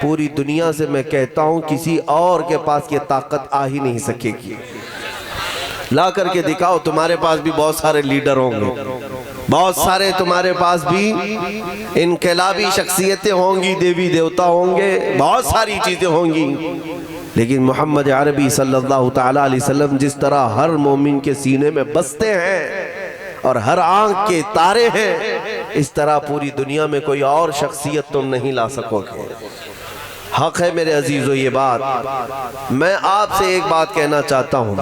पूरी दुनिया से मैं कहता हूं किसी और के पास ये ताकत आ ही नहीं सकेगी। ला करके दिखाओ, तुम्हारे पास भी बहुत सारे लीडर होंगे, बहुत सारे तुम्हारे पास भी इनकलाबी शख्सियतें होंगी, देवी देवता होंगे, बहुत सारी चीजें होंगी, लेकिन मोहम्मद अरबी सल्लल्लाहु तआला अलैहि वसल्लम जिस तरह हर मोमिन के सीने में बसते हैं और हर आंख के तारे हैं, इस तरह पूरी दुनिया में कोई और शख्सियत तुम नहीं ला सकोगे। हक है मेरे अजीजों ये बात। मैं आपसे एक बात कहना चाहता हूँ,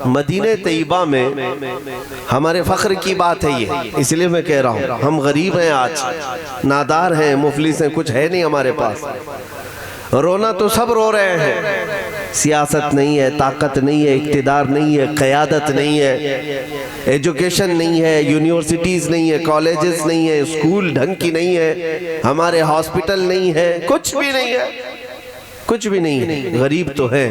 मदीने तैयबा में हमारे फख्र की बात है ये, इसलिए मैं कह रहा हूँ, हम गरीब हैं, आज नादार हैं, मुफलिस हैं, कुछ है नहीं हमारे पास। रोना तो सब रो रहे हैं, सियासत नहीं है, ताकत नहीं है, इक़्तिदार नहीं है, क़यादत नहीं है, एजुकेशन नहीं है, यूनिवर्सिटीज़ नहीं है, कॉलेजेस नहीं है, स्कूल ढंग की नहीं है, हमारे हॉस्पिटल नहीं है, कुछ भी नहीं है, कुछ भी नहीं है, गरीब तो है।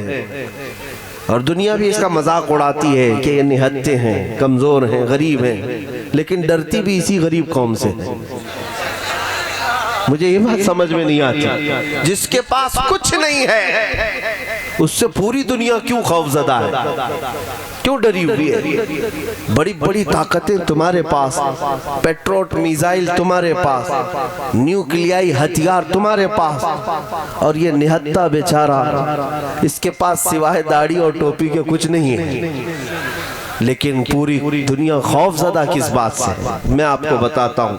और दुनिया भी इसका मजाक उड़ाती है कि ये निहत्ते हैं, कमज़ोर हैं, गरीब हैं, लेकिन डरती भी इसी गरीब कौम से है। मुझे ये बात समझ में नहीं आती, जिसके पास कुछ नहीं है उससे पूरी दुनिया क्यों खौफजदा है, क्यों डरी हुई है। बड़ी बड़ी ताकतें तुम्हारे पास, पेट्रोल मिसाइल तुम्हारे पास, न्यूक्लियाई हथियार तुम्हारे पास, और ये निहत्ता बेचारा, इसके पास सिवाय दाढ़ी और टोपी के कुछ नहीं है। लेकिन पूरी दुनिया खौफजदा किस बात से है, मैं आपको बताता हूँ।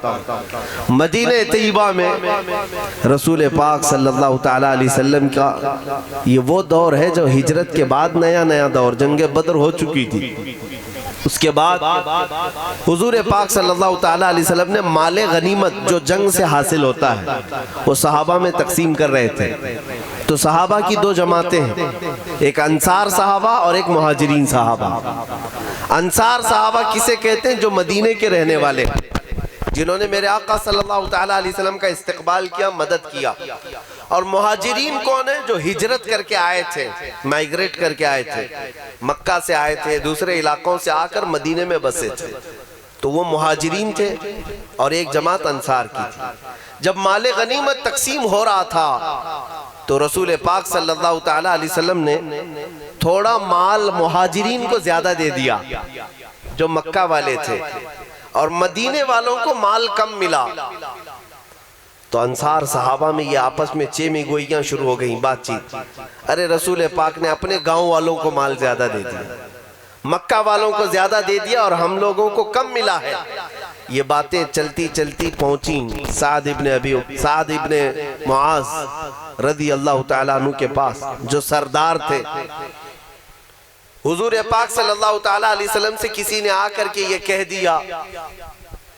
मदीने तैयबा में रसूल पाक सल्लल्लाहु तआला अलैहि वसल्लम का ये वो दौर है जो हिजरत के बाद नया नया दौर, जंगे बद्र हो चुकी थी। उसके बाद हुजूर पाक सल्लल्लाहु तआला अलैहि वसल्लम ने माले गनीमत जो जंग से हासिल होता है वो सहाबा में तकसीम कर रहे थे। तो सहाबा की दो जमातें हैं, एक अंसार सहाबा और एक मुहाजिरीन सहाबा। अंसार सहाबा किसे कहते हैं? जो मदीने के रहने वाले, जिन्होंने मेरे आका सल्लल्लाहु तआला अलैहि वसल्लम का इस्तकबाल किया, मदद किया। और मुहाजिरीन कौन है? जो हिजरत करके आए थे, माइग्रेट करके आए थे, मक्का से आए थे, दूसरे इलाकों से आकर मदीने में बसे थे, तो वो मुहाजिरीन थे। और एक जमात अंसार की थी। जब माले गनीमत तकसीम हो रहा था तो रसूल पाक सल्लल्लाहु तआला अलैहि वसल्लम ने थोड़ा माल मुहाजिरीन को ज्यादा दे दिया जो मक्का वाले थे, और मदीने वालों को माल कम मिला। तो अंसार सहाबा में ये आपस में चेमी गोइयां शुरू हो गई, बातचीत। अरे रसूल पाक ने अपने गांव वालों को माल ज्यादा दे दिया, मक्का वालों को ज्यादा दे दिया, और हम लोगों को कम मिला है। ये बातें चलती चलती पहुंची साद इब्ने मुआज रदी अल्लाह तआला अन्हु के पास, जो सरदार थे। हुजूर पाक सल्लल्लाहु तआला अलैहि वसल्लम से किसी ने आकर के ये कह दिया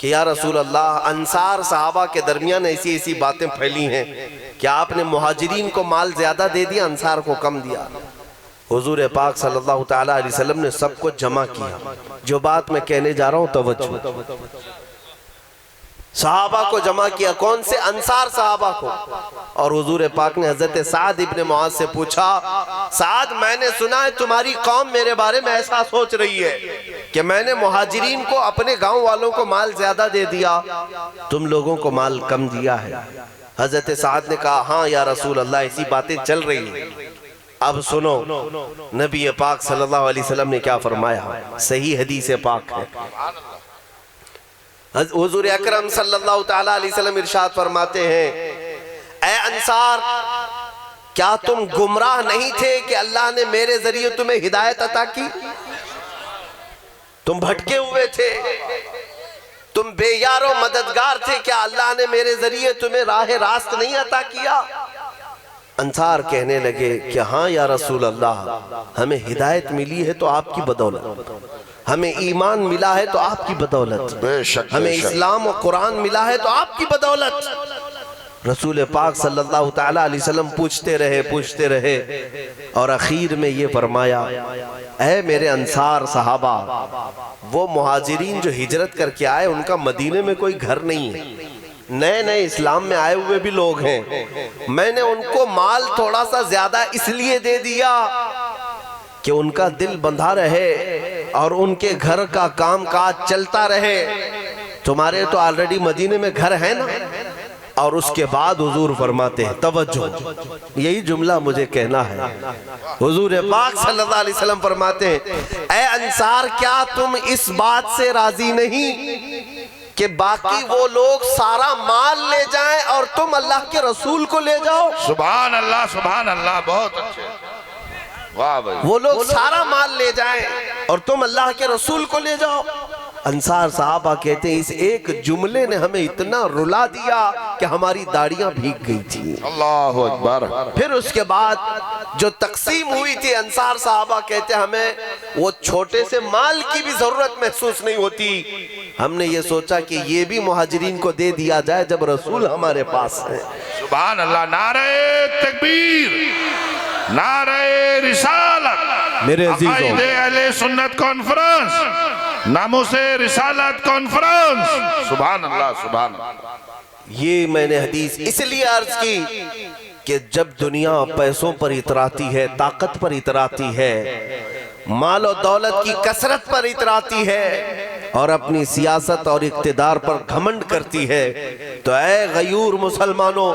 कि या रसूल अल्लाह, अंसार सहाबा के दरमियान ऐसी ऐसी बातें फैली हैं कि आपने मुहाजिरीन को माल ज्यादा दे दिया, अंसार को कम दिया। हुजूर पाक सल्लल्लाहु तआला अलैहि वसल्लम ने सबको जमा किया। जो बात मैं कहने जा रहा हूँ तवज्जो, सहाबा को जमा किया। कौन से? अंसार सहाबा को। और हुजूर पाक ने हजरत साद इब्ने मुआज से पूछा, साद, मैंने सुना है तुम्हारी कौम मेरे बारे में ऐसा सोच रही है कि मैंने मुहाजिरीन को, अपने गांव वालों को माल ज्यादा दे दिया, तुम लोगों को माल कम दिया है। हजरत साद ने कहा, हाँ या रसूल अल्लाह, ऐसी बातें चल रही हैं। अब सुनो नबी पाक सल्लल्लाहु अलैहि वसल्लम ने क्या फरमाया, सही हदीस पाक है। हुजूर अकरम सल्लल्लाहु तआला अलैहि वसल्लम इरशाद फरमाते हैं, ऐ अंसार, क्या तुम गुमराह नहीं थे कि अल्लाह ने मेरे जरिए तुम्हें हिदायत अता की? तुम भटके हुए थे, तुम बेयारो मददगार थे, क्या अल्लाह ने मेरे जरिए तुम्हें राह रास्त नहीं अता किया? अंसार कहने लगे कि हाँ या रसूल अल्लाह, हमें हिदायत मिली है तो आपकी बदौलत, हमें ईमान मिला है तो आपकी बदौलत, हमें इस्लाम और कुरान मिला है तो आपकी बदौलत। रसूल पाक सल्लल्लाहु तआला अलैहि वसल्लम पूछते रहे और आखिर में ये फरमाया, ऐ मेरे अंसार सहाबा, वो मुहाजिरीन जो हिजरत करके आए, उनका मदीने में कोई घर नहीं है, नए नए इस्लाम में आए हुए भी लोग हैं। मैंने उनको माल थोड़ा सा ज्यादा इसलिए दे दिया कि उनका दिल बंधा रहे और उनके घर का काम काज चलता रहे। तुम्हारे तो ऑलरेडी मदीने में घर है ना, और उसके बाद हुजूर फरमाते हैं, तवज्जो, यही जुमला मुझे कहना है। हुजूर पाक सल्लल्लाहु अलैहि वसल्लम फरमाते हैं, ऐ अंसार, क्या तुम इस बात से राजी नहीं कि बाकी वो लोग सारा माल ले जाएं और तुम अल्लाह के रसूल को ले जाओ? सुभान अल्लाह, बहुत अच्छे, वाह भाई। वो लोग सारा माल ले जाएं और तुम अल्लाह के रसूल को ले जाओ। अंसार साहबा कहते हैं, इस एक जुमले ने हमें इतना रुला दिया कि हमारी दाढ़ियां भीग गई थी। अल्लाहु अकबर। फिर उसके बाद जो तकसीम हुई थी, अंसार साहबा कहते हैं हमें वो छोटे से माल की भी जरूरत महसूस नहीं होती। हमने ये सोचा कि ये भी मुहाजिरीन को दे दिया जाए जब रसूल हमारे पास है। सुभान अल्लाह, नारे तकबीर, नारे रिसालत। मेरे अजीजों, अहले सुन्नत कॉन्फ्रेंस, नामोसे रिसालत कॉन्फ्रेंस। सुभान अल्लाह, सुभान अल्लाह। ये मैंने हदीस इसलिए अर्ज की कि जब दुनिया पैसों पर इतराती है, ताकत पर इतराती है, माल और दौलत की कसरत पर इतराती है और अपनी सियासत और इक्तिदार पर घमंड करती है, तो ऐ गयूर मुसलमानों,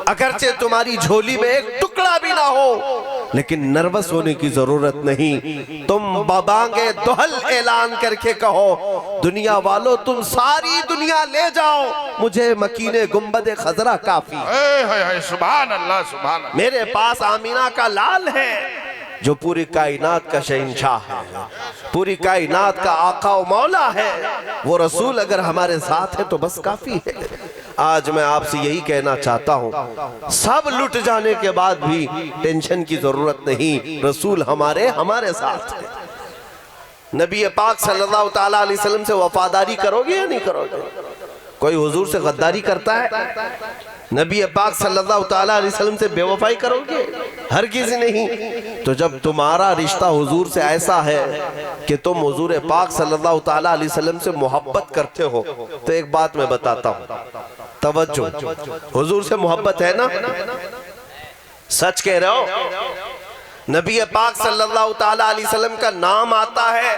अगरचे तुम्हारी झोली में एक टुकड़ा भी ना हो, लेकिन नर्वस होने की जरूरत नहीं। तुम बाबांगे दुहल ऐलान करके कहो, दुनिया वालों तुम सारी दुनिया ले जाओ, मुझे मकीने गुंबदे खजरा काफी। सुभान अल्लाह, सुभान अल्लाह। मेरे पास आमीना का लाल है जो पूरी कायनात का शहंशाह है, पूरी कायनात का आका और मौला है। वो रसूल अगर हमारे साथ है तो बस काफी है। आज मैं आपसे यही कहना चाहता हूँ, सब लुट जाने के बाद भी टेंशन की जरूरत नहीं, रसूल हमारे साथ है। नबी पाक सल्लल्लाहु ताला अलैहि वसल्लम से वफादारी करोगे या नहीं करोगे? कोई हुजूर से गद्दारी करता है? नबी पाक सल्लल्लाहु ताला अलैहि वसल्लम से बेवफाई करोगे? हर किसी नहीं। तो जब तुम्हारा रिश्ता हुजूर से ऐसा है कि तुम हुजूर पाक सल्लल्लाहु ताला अलैहि वसल्लम से मोहब्बत करते हो, तो एक बात मैं बताता हूँ, तवज्जो, हुजूर से मोहब्बत है ना? सच कह रहे हो? नबी पाक सल्लल्लाहु ताला अलैहि वसल्लम का नाम आता है,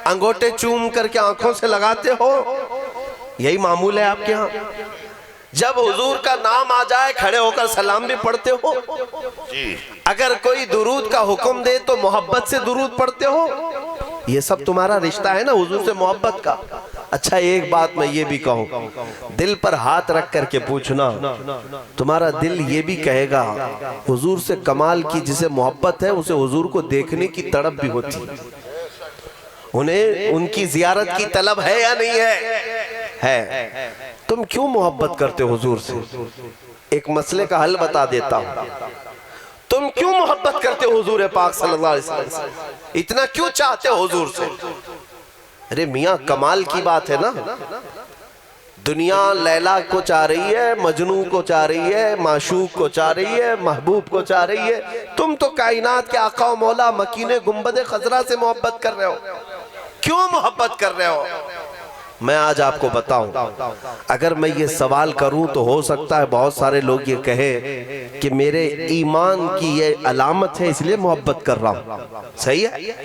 अंगूठे चूम करके आंखों से लगाते हो, यही मामूल है आपके यहाँ? जब हुजूर का नाम आ जाए खड़े होकर सलाम भी पढ़ते हो जी। अगर कोई दुरूद का हुक्म दे तो मोहब्बत से दुरूद पढ़ते हो। ये सब तुम्हारा रिश्ता है ना हुजूर से मोहब्बत का। अच्छा, एक बात मैं ये भी कहूँ, दिल पर हाथ रख करके पूछना, तुम्हारा दिल ये भी कहेगा हुजूर से कमाल की जिसे मोहब्बत है उसे हुजूर को देखने की तड़प भी होती है, उन्हें उनकी जियारत की तलब है या नहीं है? तुम क्यों मोहब्बत करते हो हुजूर से? एक मसले का हल बता देता हूं। तुम क्यों मोहब्बत करते हो हुजूर पाक सल्लल्लाहु अलैहि वसल्लम से? इतना क्यों चाहते हो हुजूर से? अरे मियां, कमाल की बात है ना। दुनिया लैला को चाह रही है, मजनू को चाह रही है, माशूक को चाह रही है, महबूब को चाह रही है। तुम तो कायनात के आका और मौला मकीने गुंबदे खजरा से मोहब्बत कर रहे हो। क्यों मोहब्बत कर रहे हो? मैं आज आपको बताऊं, अगर मैं ये सवाल करूं तो हो सकता है बहुत सारे लोग ये कहे कि मेरे ईमान की ये अलामत है इसलिए मोहब्बत कर रहा हूं। सही है,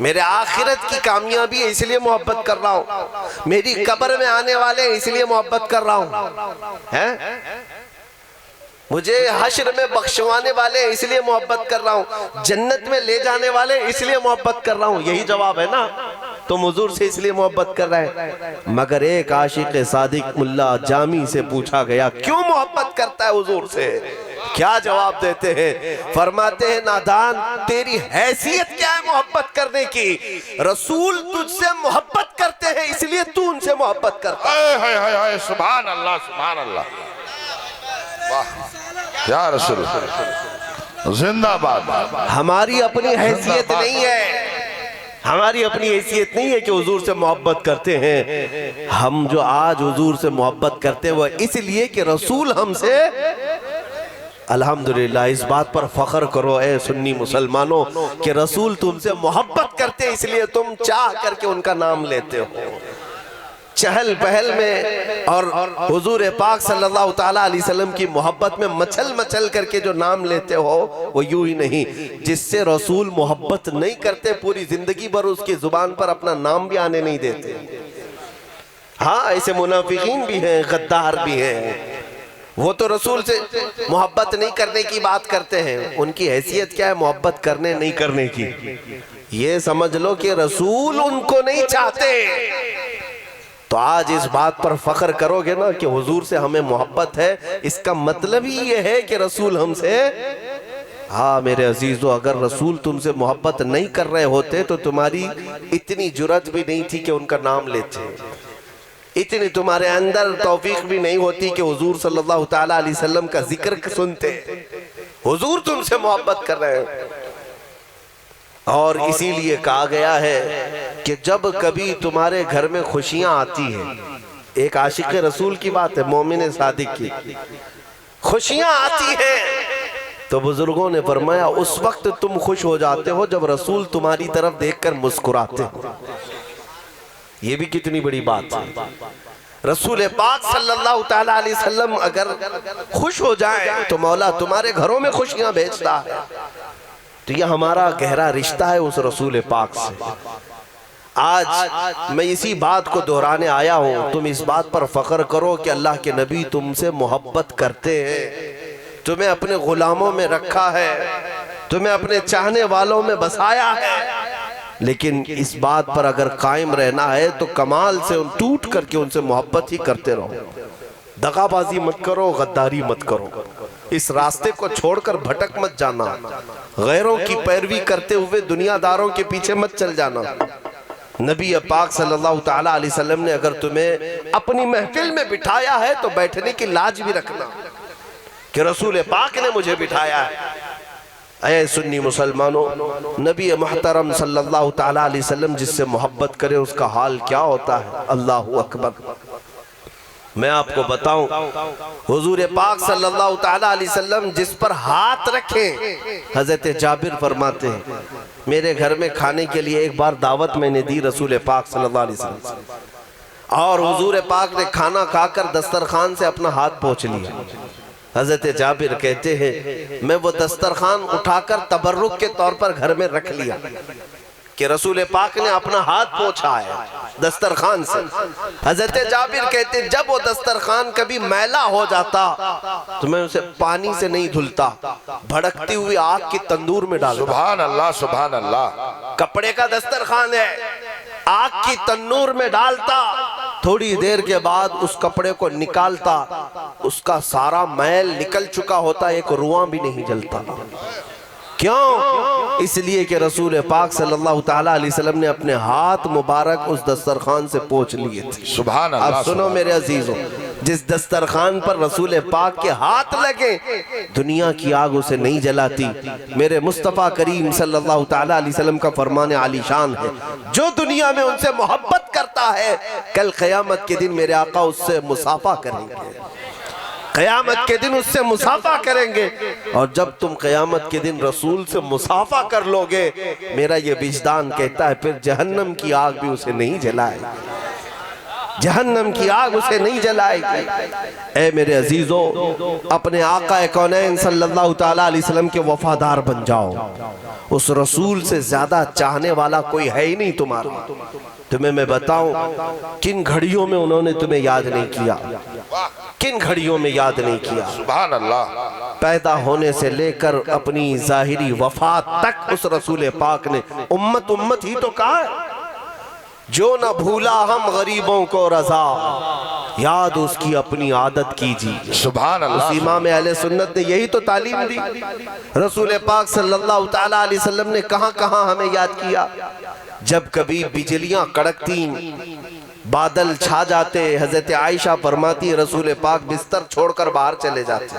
मेरे आखिरत की कामयाबी है इसलिए मोहब्बत कर रहा हूं, मेरी कब्र में आने वाले इसलिए मोहब्बत कर रहा हूं, है मुझे हश्र में बख्शवाने वाले इसलिए मोहब्बत कर रहा हूं, जन्नत में ले जाने वाले इसलिए मोहब्बत कर रहा हूं। यही जवाब है ना? तुम हुजूर से इसलिए मोहब्बत कर रहे हैं। मगर एक आशिक सादिक मुल्ला जामी से पूछा गया, क्यों मोहब्बत करता है हुजूर से? क्या जवाब देते हैं? फरमाते हैं, नादान, तेरी हैसियत क्या है मोहब्बत करने की? रसूल तुझसे मोहब्बत करते हैं इसलिए तू उनसे मोहब्बत करता है। सुभान अल्लाह, सुभान अल्लाह, या रसूल जिंदाबाद। हमारी अपनी हैसियत नहीं है, हमारी अपनी हैसियत नहीं है कि हुजूर से मोहब्बत करते हैं। हम जो आज हुजूर से मोहब्बत करते हैं वो इसलिए कि रसूल हमसे, अल्हम्दुलिल्लाह, इस बात पर फख्र करो ए सुन्नी मुसलमानों कि रसूल तुमसे मोहब्बत करते हैं इसलिए तुम चाह करके उनका नाम लेते हो। चहल पहल में और हुजूर पाक सल्लल्लाहु ताला अलैहि वसल्लम की मोहब्बत में मचल मचल करके जो नाम लेते हो वो यूं ही नहीं। जिससे रसूल मोहब्बत नहीं करते पूरी जिंदगी भर उसकी जुबान पर अपना नाम भी आने नहीं देते। हाँ, ऐसे मुनाफिकीन भी हैं, गद्दार भी हैं, वो तो रसूल से मोहब्बत नहीं करने की बात करते हैं, उनकी हैसियत क्या है मोहब्बत करने नहीं करने की। ये समझ लो कि रसूल उनको नहीं चाहते। तो आज इस बात पर फख्र करोगे ना कि हुजूर से हमें मोहब्बत है, इसका मतलब ही ये है कि रसूल हमसे, हाँ मेरे अजीजों, अगर रसूल तुमसे मोहब्बत नहीं कर रहे होते तो तुम्हारी इतनी जुर्रत भी नहीं थी कि उनका नाम लेते, इतनी तुम्हारे अंदर तौफीक भी नहीं होती कि हुजूर सल्लल्लाहु ताला अलैहि वसल्लम का जिक्र सुनते। हुजूर तुमसे मोहब्बत कर रहे हैं। और इसीलिए कहा गया है कि जब कभी तुम्हारे घर में खुशियां आती हैं, एक आशिक रसूल की बात है, मोमिन सादिक की, खुशियां आती हैं तो बुजुर्गों ने फरमाया उस वक्त तुम खुश हो जाते हो जब रसूल तुम्हारी तरफ देखकर मुस्कुराते हो। ये भी कितनी बड़ी बात है। रसूल पाक सल्लल्लाहु ताला अलैहि वसल्लम अगर खुश हो जाए तो मौला तुम्हारे घरों में खुशियां भेजता है। तो यह हमारा गहरा रिश्ता है उस रसूल पाक से। आज मैं इसी बात को दोहराने आया हूं, तुम इस बात पर फख्र करो कि अल्लाह के नबी तुमसे मोहब्बत करते हैं, तुम्हें अपने गुलामों में रखा है, तुम्हें अपने चाहने वालों में बसाया है। लेकिन इस बात पर अगर कायम रहना है तो कमाल से टूट करके उनसे मोहब्बत ही करते रहो। दगाबाजी मत करो, गद्दारी मत करो, इस रास्ते को छोड़कर भटक मत जाना, गैरों की पैरवी करते हुए दुनियादारों के पीछे मत चल जाना। नबी पाक सल्लल्लाहु ताला अलैहि वसल्लम ने अगर तुम्हें अपनी महफिल में बिठाया है तो बैठने की लाज भी रखना कि रसूल पाक ने मुझे बिठाया है। ऐ सुन्नी मुसलमानों, नबी मुहतरम सल्लल्लाहु ताला अलैहि वसल्लम जिससे मोहब्बत करे उसका हाल क्या होता है। अल्लाहु अकबर। मैं आपको बताऊं, हुजूर पाक सल्लल्लाहु ताला अलैहि वसल्लम जिस पर हाथ रखे, हजरत जाबिर फरमाते हैं मेरे घर में खाने के लिए एक बार दावत मैंने दी रसूल पाक सल्लल्लाहु अलैहि वसल्लम, और हुजूर पाक ने खाना खाकर दस्तरखान से अपना हाथ पोंछ लिया। हजरत जाबिर कहते हैं मैं वो दस्तरखान उठाकर तबर्रुक के तौर पर घर में रख लिया कि रसूल पाक ने अपना हाथ पोंछा है दस्तरखान से। हजरत जाबिर कहते जब वो दस्तरखान कभी मैला हो जाता तो मैं उसे पानी से नहीं धुलता, भड़कती हुई आग की तंदूर में डालता। सुभान अल्लाह, सुभान अल्लाह। कपड़े का दस्तरखान है, आग की तंदूर में डालता, थोड़ी देर के बाद उस कपड़े को निकालता, उसका सारा मैल निकल चुका होता, एक रुआं भी नहीं जलता। क्यों? इसलिए कि रसूल पाक सल्लल्लाहु ताला अलैहि वसल्लम ने अपने हाथ मुबारक उस दस्तरखान से पोंछ लिए थे। सुभान अल्लाह। अब सुनो मेरे अजीजों, जिस दस्तरखान पर रसूल पाक के हाथ लगे दुनिया की आग उसे नहीं जलाती। मेरे मुस्तफ़ा करीम सल्लल्लाहु ताला अलैहि वसल्लम का फरमान आलीशान है, जो दुनिया में उनसे मोहब्बत करता है कल क़यामत के दिन मेरे आका उससे मुसाफा करेंगे, क़यामत के दिन उससे मुसाफा करेंगे। और जब तुम क़यामत के दिन रसूल से मुसाफा कर लोगे, मेरा ये विजदान कहता है फिर जहन्नम की आग भी उसे नहीं जलाएगी, जहन्नम की आग उसे नहीं जलाएगी। ऐ मेरे अजीजों, अपने आका कौनैन सल्लल्लाहु ताला अलैहि वसल्लम के वफादार बन जाओ। उस रसूल से ज्यादा चाहने वाला कोई है ही नहीं तुम्हारा। तुम्हें मैं बताऊं किन घड़ियों में उन्होंने तुम्हें याद नहीं किया, किन घड़ियों में याद नहीं किया। सुभान अल्लाह। पैदा होने से लेकर अपनी जाहिरी वफात तक उस रसूल पाक ने उम्मत उम्मत ही तो कहा है। जो न भूला हम गरीबों को रजा, याद उसकी अपनी आदत कीजिए। सुभान अल्लाह। इमाम अहले सुन्नत ने यही तो तालीम दी। रसूल पाक सल्लल्लाहु ताला अलैहि वसल्लम ने कहां कहां हमें याद किया। जब कभी बिजलियां कड़कती, बादल छा जाते, हजरत आयशा फरमाती रसूल पाक बिस्तर छोड़कर बाहर चले जाते,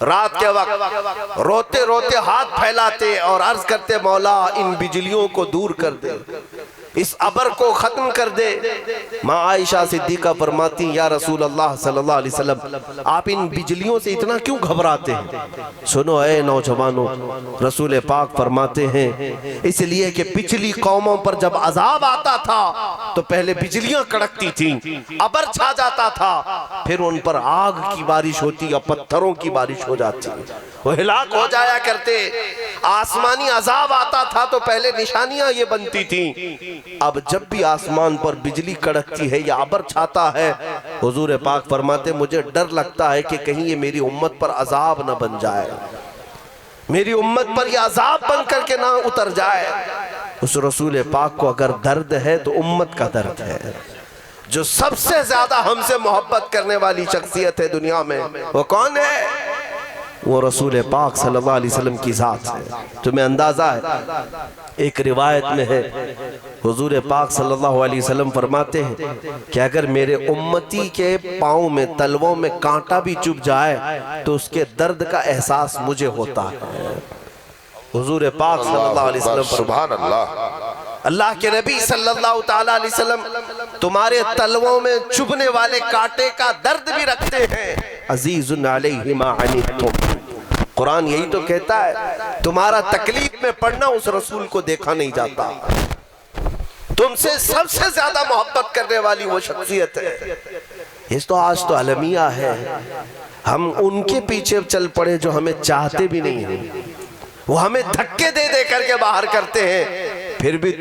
रात के वक्त रोते रोते हाथ फैलाते और अर्ज करते मौला इन बिजलियों को दूर कर दे, इस अबर को खत्म कर दे। माँ आयशा सिद्दीका फरमाती या रसूल अल्लाह सल्लल्लाहु अलैहि वसल्लम आप इन बिजलियों से इतना क्यों घबराते हैं। सुनो ऐ नौजवानों, रसूल पाक फरमाते हैं इसलिए कि पिछली कौमों पर जब अजाब आता था तो पहले बिजलियां कड़कती थीं, अबर छा जाता था, फिर उन पर आग की बारिश होती या पत्थरों की बारिश हो जाती, वो हिलाक हो जाया करते। आसमानी अजाब आता था तो पहले निशानियां ये बनती थी, अब जब भी आसमान पर बिजली कड़कती है या अबर छाता है, हुजूर पाक फरमाते मुझे डर लगता है कि कहीं ये मेरी उम्मत पर अजाब न बन जाए, मेरी उम्मत पर यह अजाब बन करके ना उतर जाए। उस रसूल पाक को अगर दर्द है तो उम्मत का दर्द है। जो सबसे ज्यादा हमसे मोहब्बत करने वाली शख्सियत है दुनिया में, वो कौन है? वो रसूल पाक सल्लल्लाहु अलैहि वसल्लम की जात है। तुम्हें अंदाजा है, एक रिवायत में है हुजूर पाक सल्लल्लाहु अलैहि वसल्लम फरमाते हैं कि अगर मेरे उम्मती के पाँव में, तलवों में कांटा भी चुभ जाए तो उसके दर्द का एहसास मुझे होता है। हुजूर पाक सल्लल्लाहु अलैहि वसल्लम, सुभान अल्लाह, अल्लाह के नबी सल्लल्लाहु ताला अलैहि वसल्लम तुम्हारे तलवों में चुभने वाले कांटे का दर्द भी रखते हैं। अजीजुन अलैहि मा अनितुम, कुरान यही तो कहता है, तुम्हारा तकलीफ में पड़ना उस रसूल को देखा नहीं जाता। तुमसे सबसे ज्यादा मोहब्बत करने वाली वो शख्सियत है। इस तो आज तो अलमिया है, हम उनके पीछे चल पड़े जो हमें चाहते भी नहीं है, वो हमें धक्के दे दे करके बाहर करते हैं, फिर भी